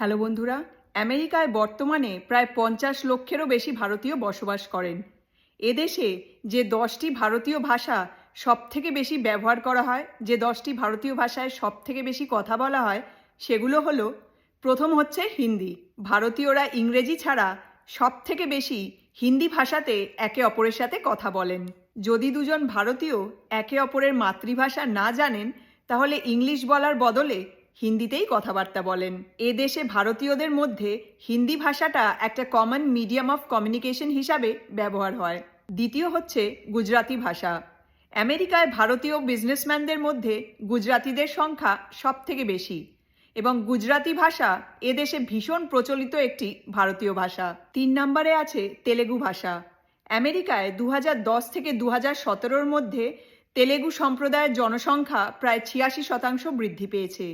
Hello বন্ধুরা, আমেরিকায় বর্তমানে প্রায় 50 লক্ষেরও বেশি ভারতীয় বসবাস করেন। এদেশে যে 10টি ভারতীয় ভাষা সবথেকে বেশি ব্যবহার করা হয়, যে 10টি ভারতীয় ভাষায় সবথেকে বেশি কথা বলা হয়, সেগুলো হলো, প্রথম হচ্ছে হিন্দি। ভারতীয়রা ইংরেজি ছাড়া সবথেকে বেশি হিন্দি ভাষাতে একে অপরের সাথে কথা বলেন। যদি দুজন ভারতীয় একে অপরের মাতৃভাষা না জানেন, তাহলে ইংলিশ বলার বদলে হিন্দিতেই কথাবার্তা বলেন। এ দেশে ভারতীয়দের মধ্যে হিন্দি ভাষাটা একটা কমন মিডিয়াম অফ কমিউনিকেশন হিসাবে ব্যবহার হয়। দ্বিতীয় হচ্ছে গুজরাটি ভাষা। আমেরিকায় ভারতীয় বিজনেসম্যানদের মধ্যে গুজরাটিদের সংখ্যা সবথেকে বেশি, এবং গুজরাটি ভাষা এদেশে ভীষণ প্রচলিত একটি ভারতীয় ভাষা। 3 নম্বরে আছে তেলেগু ভাষা। আমেরিকায় 2010 থেকে 2017-র মধ্যে তেলেগু সম্প্রদায়ের জনসংখ্যা প্রায় 86% বৃদ্ধি পেয়েছে।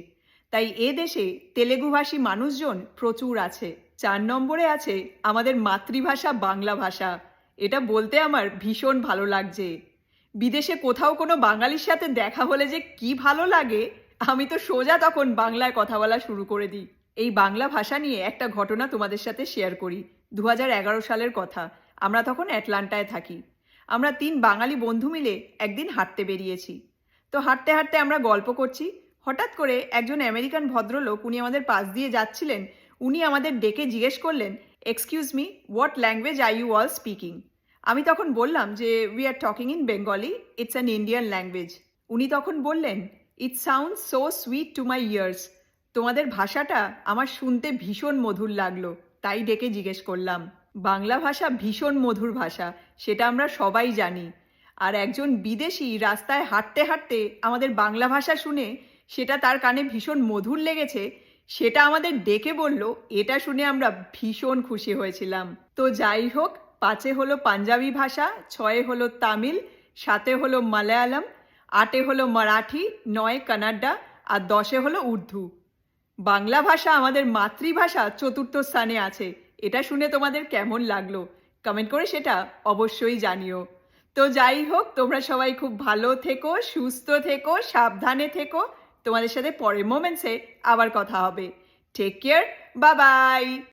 তাই এ দেশে তেলেগুভাষী মানুষজন প্রচুর আছে। 4 নম্বরে আছে আমাদের মাতৃভাষা বাংলা ভাষা। এটা বলতে আমার ভীষণ ভালো লাগছে। বিদেশে কোথাও কোনো বাঙালির সাথে দেখা হলে যে কি ভালো লাগে, আমি তো সোজা তখন বাংলায় কথা বলা শুরু করে দিই। এই বাংলা ভাষা নিয়ে একটা ঘটনা তোমাদের সাথে শেয়ার করি। 2011 সালের কথা। আমরা তখন অ্যাটলান্টায় থাকি। আমরা 3 বাঙালি বন্ধু মিলে একদিন হাঁটতে বেরিয়েছি। তো হাঁটতে হাঁটতে আমরা গল্প করছি। হঠাৎ করে একজন আমেরিকান ভদ্রলোক, উনি আমাদের পাশ দিয়ে যাচ্ছিলেন। উনি আমাদের ডেকে জিজ্ঞেস করলেন, excuse me, what language are you all speaking? আমি তখন বললাম যে we are talking in Bengali, it's an Indian language. উনি তখন বললেন, it sounds so sweet to my ears. তোমাদের ভাষাটা আমার শুনতে ভীষণ মধুর লাগলো, তাই ডেকে জিজ্ঞেস করলাম। বাংলা ভাষা ভীষণ মধুর ভাষা, সেটা আমরা সবাই জানি। আর একজন বিদেশি রাস্তায় হাঁটতে হাঁটতে আমাদের বাংলা ভাষা শুনে সেটা তার কানে ভীষণ মধুর লেগেছে, সেটা আমাদের ডেকে বলল, এটা শুনে আমরা ভীষণ খুশি হয়েছিলাম। তো যাই হোক, 5-এ হলো পাঞ্জাবি ভাষা, 6-এ হলো তামিল, 7-এ হলো মালায়ালাম, 8-এ হলো মারাঠি, 9-এ কানাডা, আর 10-এ হলো উর্দু। বাংলা ভাষা আমাদের মাতৃভাষা 4র্থ স্থানে আছে। এটা শুনে তোমাদের কেমন লাগলো কমেন্ট করে সেটা অবশ্যই জানিও। তো যাই হোক, তোমরা সবাই খুব ভালো থেকো, সুস্থ থেকো, সাবধানে থেকো। তোমাদের সাথে পরের মোমেন্টসে আবার কথা হবে। Take care, bye by.